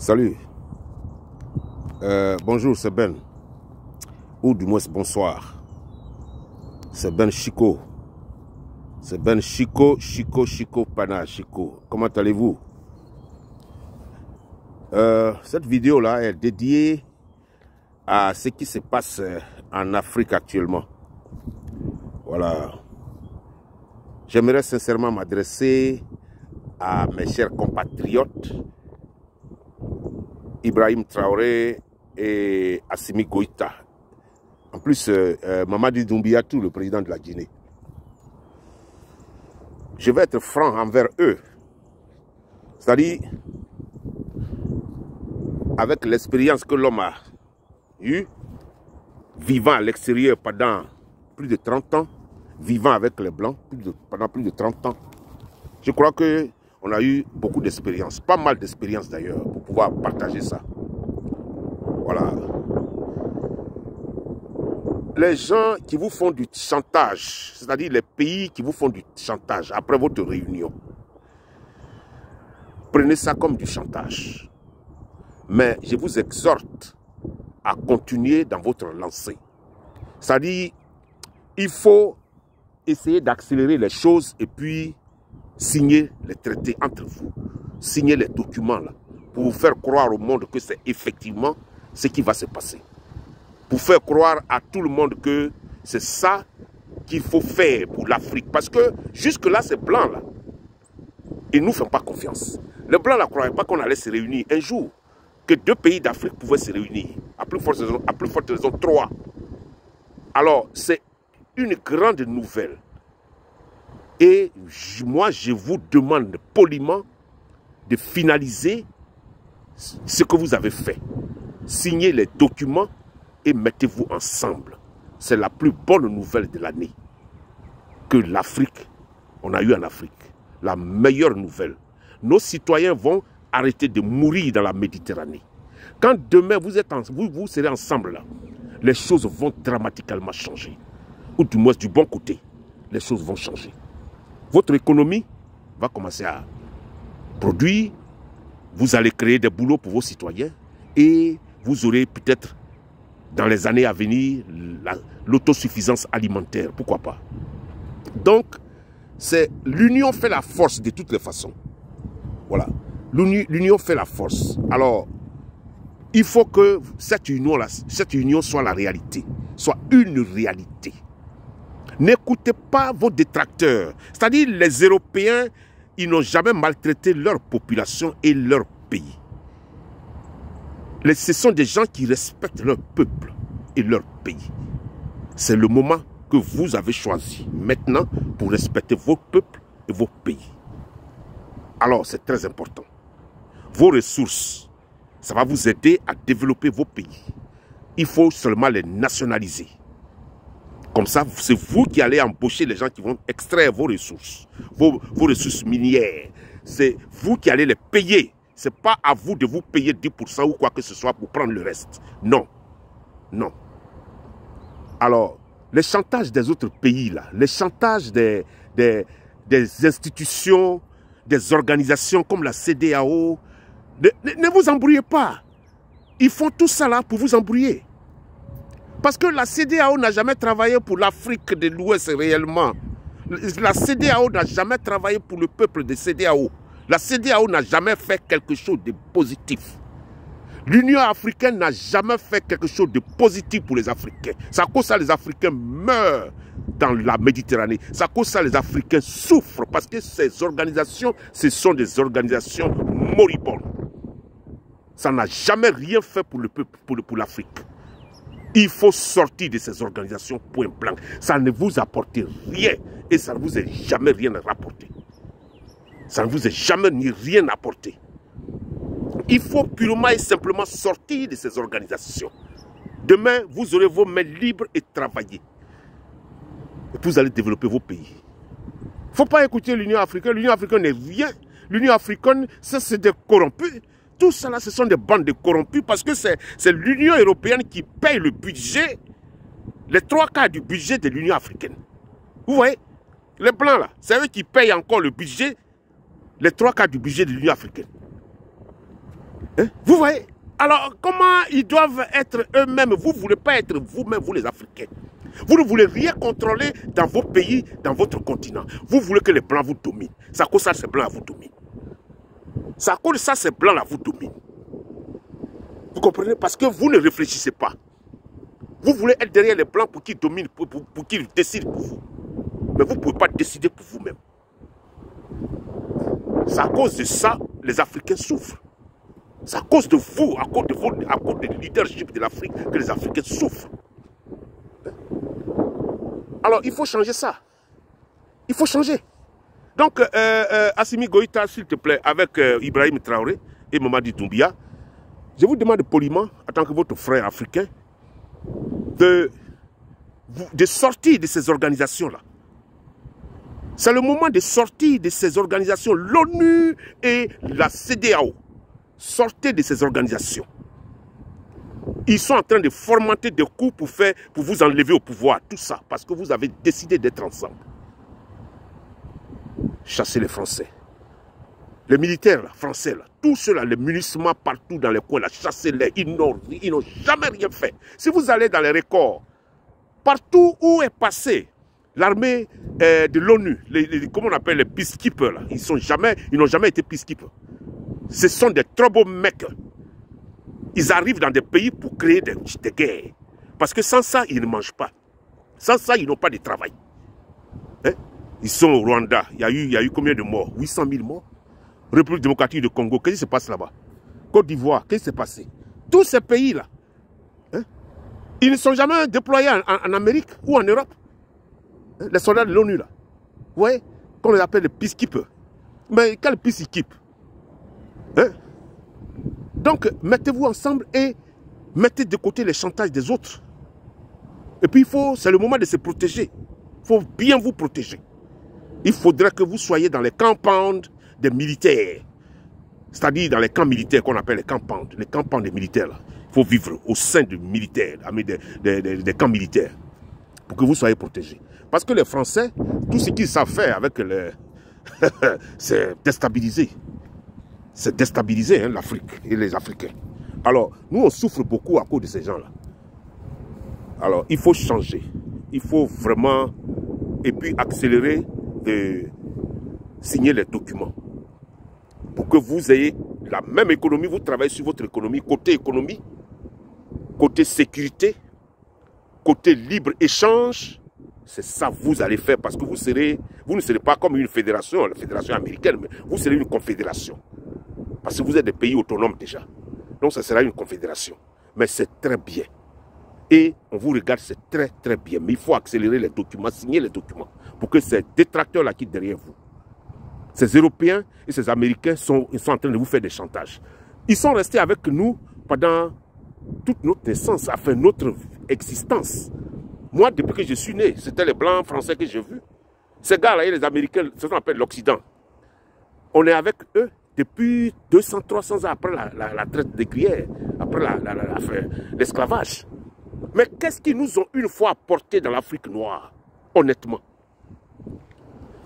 Salut. Bonjour, c'est Ben. Ou du moins bonsoir. C'est Ben Chico. C'est Ben Chico, Chico Pana, Chico. Comment allez-vous? Cette vidéo-là est dédiée à ce qui se passe en Afrique actuellement. Voilà. J'aimerais sincèrement m'adresser à mes chers compatriotes Ibrahim Traoré et Assimi Goïta. En plus, Mamadi Doumbouyatou, le président de la Guinée. Je vais être franc envers eux. C'est-à-dire, avec l'expérience que l'homme a eue, vivant à l'extérieur pendant plus de 30 ans, vivant avec les Blancs pendant plus de 30 ans, je crois qu'on a eu beaucoup d'expérience, pas mal d'expérience d'ailleurs, pour pouvoir partager ça. Voilà. Les gens qui vous font du chantage, c'est-à-dire les pays qui vous font du chantage après votre réunion, prenez ça comme du chantage. Mais je vous exhorte à continuer dans votre lancée. C'est-à-dire, il faut essayer d'accélérer les choses et puis signer les traités entre vous. Signer les documents là, pour vous faire croire au monde que c'est effectivement ce qui va se passer. Pour faire croire à tout le monde que c'est ça qu'il faut faire pour l'Afrique. Parce que jusque-là, ces Blancs-là, ils ne nous font pas confiance. Les Blancs ne croyaient pas qu'on allait se réunir un jour, que deux pays d'Afrique pouvaient se réunir. À plus forte raison, trois. Alors, c'est une grande nouvelle. Et moi, je vous demande poliment de finaliser ce que vous avez fait. Signez les documents et mettez-vous ensemble. C'est la plus bonne nouvelle de l'année que l'Afrique, on a eu en Afrique. La meilleure nouvelle. Nos citoyens vont arrêter de mourir dans la Méditerranée. Quand demain vous serez ensemble là, les choses vont dramatiquement changer. Ou du moins du bon côté, les choses vont changer. Votre économie va commencer à produire, vous allez créer des boulots pour vos citoyens et vous aurez peut-être dans les années à venir l'autosuffisance alimentaire, pourquoi pas. Donc, l'union fait la force de toutes les façons. Voilà, l'union fait la force. Alors, il faut que cette union soit la réalité, soit une réalité. N'écoutez pas vos détracteurs. C'est-à-dire les Européens, ils n'ont jamais maltraité leur population et leur pays. Ce sont des gens qui respectent leur peuple et leur pays. C'est le moment que vous avez choisi maintenant pour respecter vos peuples et vos pays. Alors c'est très important. Vos ressources, ça va vous aider à développer vos pays. Il faut seulement les nationaliser. Comme ça, c'est vous qui allez embaucher les gens qui vont extraire vos ressources, vos ressources minières. C'est vous qui allez les payer. Ce n'est pas à vous de vous payer 10% ou quoi que ce soit pour prendre le reste. Non. Non. Alors, les chantages des autres pays, là, les chantages des institutions, des organisations comme la CEDEAO, ne vous embrouillez pas. Ils font tout ça là pour vous embrouiller. Parce que la CEDEAO n'a jamais travaillé pour l'Afrique de l'Ouest réellement. La CEDEAO n'a jamais travaillé pour le peuple de CEDEAO. La CEDEAO n'a jamais fait quelque chose de positif. L'Union africaine n'a jamais fait quelque chose de positif pour les Africains. C'est à cause de ça que les Africains meurent dans la Méditerranée. C'est à cause de ça que les Africains souffrent. Parce que ces organisations, ce sont des organisations moribondes. Ça n'a jamais rien fait pour le peuple, pour l'Afrique. Il faut sortir de ces organisations point blanc. Ça ne vous apporte rien et ça ne vous est jamais rien rapporté. Ça ne vous est jamais ni rien apporté. Il faut purement et simplement sortir de ces organisations. Demain, vous aurez vos mains libres et travailler. Et vous allez développer vos pays. Il ne faut pas écouter l'Union africaine. L'Union africaine n'est rien. L'Union africaine, ça c'est des corrompus. Tout ça là, ce sont des bandes de corrompus parce que c'est l'Union européenne qui paye le budget, les 3/4 du budget de l'Union africaine. Vous voyez, les blancs là, c'est eux qui payent encore le budget, les 3/4 du budget de l'Union africaine. Hein? Vous voyez? Alors, comment ils doivent être eux-mêmes? Vous ne voulez pas être vous-même, vous les Africains. Vous ne voulez rien contrôler dans vos pays, dans votre continent. Vous voulez que les Blancs vous dominent. C'est à cause de ça, ces Blancs vous dominent. C'est à cause de ça, ces Blancs-là vous dominent. Vous comprenez? Parce que vous ne réfléchissez pas. Vous voulez être derrière les Blancs pour qu'ils dominent, pour qu'ils décident pour vous. Mais vous ne pouvez pas décider pour vous-même. C'est à cause de ça les Africains souffrent. C'est à cause de vous, à cause du leadership de l'Afrique que les Africains souffrent. Alors, il faut changer ça. Il faut changer. Donc, Assimi Goïta, s'il te plaît, avec Ibrahim Traoré et Mamadi Doumbia, je vous demande poliment, en tant que votre frère africain, de sortir de ces organisations-là. C'est le moment de sortir de ces organisations, l'ONU et la CEDEAO. Sortez de ces organisations. Ils sont en train de fomenter des coups pour vous enlever au pouvoir. Tout ça, parce que vous avez décidé d'être ensemble. Chassez les Français. Les militaires là, français, là, tous ceux-là, les munissements partout dans les coins, chassez-les. Ils n'ont jamais rien fait. Si vous allez dans les records, partout où est passé l'armée de l'ONU, comment on appelle les peacekeepers, là, ils n'ont jamais été peacekeepers. Ce sont des troublemakers. Ils arrivent dans des pays pour créer des guerres. Parce que sans ça, ils ne mangent pas. Sans ça, ils n'ont pas de travail. Hein? Ils sont au Rwanda. Il y a eu combien de morts? 800 000 morts. République démocratique du Congo, qu'est-ce qui se passe là-bas? Côte d'Ivoire, qu'est-ce qui s'est passé? Tous ces pays-là, hein? Ils ne sont jamais déployés en Amérique ou en Europe. Hein? Les soldats de l'ONU, là. Vous voyez? Qu'on les appelle les peacekeepers. Mais quel peacekeeper? Hein? Donc, mettez-vous ensemble et mettez de côté les chantages des autres. Et puis, c'est le moment de se protéger. Il faut bien vous protéger. Il faudrait que vous soyez dans les compounds des militaires. C'est-à-dire dans les camps militaires qu'on appelle les compounds des militaires. Là. Il faut vivre au sein des militaires, des camps militaires, pour que vous soyez protégés. Parce que les Français, tout ce qu'ils savent faire avec les... c'est déstabiliser. C'est déstabiliser hein, l'Afrique et les Africains. Alors, nous, on souffre beaucoup à cause de ces gens-là. Alors, il faut changer. Il faut vraiment, et puis accélérer de signer les documents. Pour que vous ayez la même économie, vous travaillez sur votre économie, côté sécurité, côté libre-échange. C'est ça que vous allez faire parce que vous ne serez pas comme une fédération, la fédération américaine, mais vous serez une confédération. Parce que vous êtes des pays autonomes déjà. Donc, ça sera une confédération. Mais c'est très bien. Et on vous regarde, c'est très, très bien. Mais il faut accélérer les documents, signer les documents, pour que ces détracteurs-là quittent derrière vous. Ces Européens et ces Américains ils sont en train de vous faire des chantages. Ils sont restés avec nous pendant toute notre naissance, enfin notre existence. Moi, depuis que je suis né, c'était les Blancs français que j'ai vus. Ces gars-là et les Américains, c'est ce qu'on appelle l'Occident. On est avec eux depuis 200, 300 ans après la traite des cuillères, après l'esclavage. Mais qu'est-ce qu'ils nous ont une fois apporté dans l'Afrique noire, honnêtement?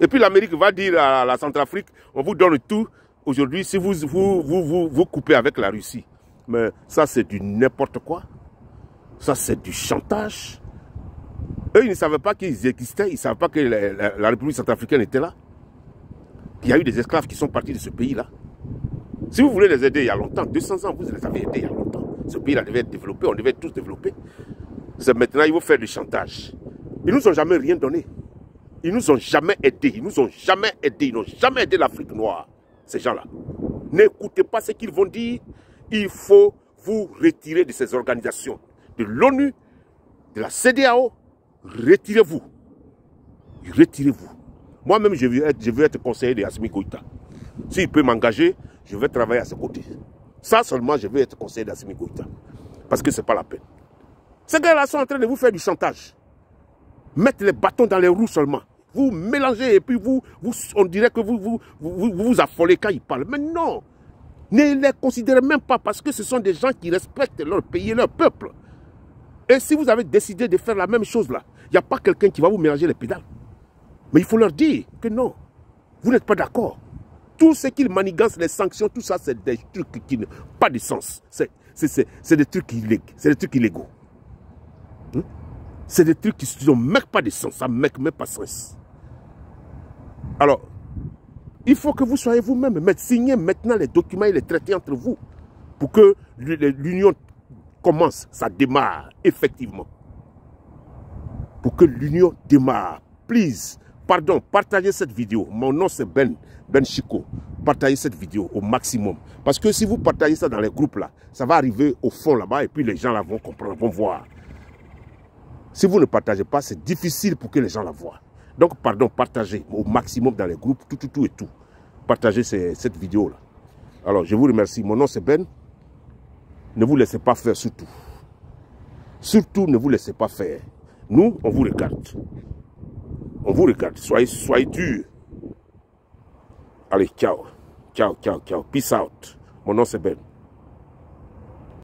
Et puis l'Amérique va dire à la Centrafrique, on vous donne tout aujourd'hui si vous coupez avec la Russie. Mais ça, c'est du n'importe quoi. Ça, c'est du chantage. Eux, ils ne savaient pas qu'ils existaient, ils ne savaient pas que la République centrafricaine était là. Il y a eu des esclaves qui sont partis de ce pays-là. Si vous voulez les aider il y a longtemps, 200 ans, vous les avez aidés il y a longtemps. Ce pays-là devait être développé, on devait être tous développés. C'est maintenant, ils vont faire du chantage. Ils ne nous ont jamais rien donné. Ils ne nous ont jamais aidés. Ils nous ont jamais aidés. Ils n'ont jamais aidé l'Afrique noire, ces gens-là. N'écoutez pas ce qu'ils vont dire. Il faut vous retirer de ces organisations. De l'ONU, de la CEDEAO. Retirez-vous. Retirez-vous. Moi-même, je veux être conseiller de Assimi Goïta. S'il peut m'engager, je vais travailler à ses côtés. Ça seulement, je veux être conseiller d'Assimi Goïta. Parce que ce n'est pas la peine. Ces gars-là sont en train de vous faire du chantage. Mettre les bâtons dans les roues seulement. Vous mélangez et puis on dirait que vous affolez quand ils parlent. Mais non. Ne les considérez même pas parce que ce sont des gens qui respectent leur pays et leur peuple. Et si vous avez décidé de faire la même chose là, il n'y a pas quelqu'un qui va vous mélanger les pédales. Mais il faut leur dire que non, vous n'êtes pas d'accord. Tout ce qu'ils manigancent, les sanctions, tout ça, c'est des trucs qui n'ont pas de sens. C'est des trucs illégaux. C'est des trucs illégaux. C'est des trucs qui n'ont même pas de sens. Ça ne make même pas de sens. Alors, il faut que vous soyez vous-même. Signez maintenant les documents et les traités entre vous. Pour que l'union commence. Ça démarre, effectivement. Pour que l'union démarre. Please. Pardon, partagez cette vidéo. Mon nom c'est Ben Chiko. Partagez cette vidéo au maximum. Parce que si vous partagez ça dans les groupes là, ça va arriver au fond là-bas et puis les gens là vont comprendre, vont voir. Si vous ne partagez pas, c'est difficile pour que les gens la voient. Donc, pardon, partagez au maximum dans les groupes, tout et tout. Partagez cette vidéo là. Alors, je vous remercie. Mon nom c'est Ben. Ne vous laissez pas faire surtout. Surtout, ne vous laissez pas faire. Nous, on vous regarde. On vous regarde. Soyez durs. Allez, ciao. Ciao, ciao, ciao. Peace out. Mon nom c'est Ben.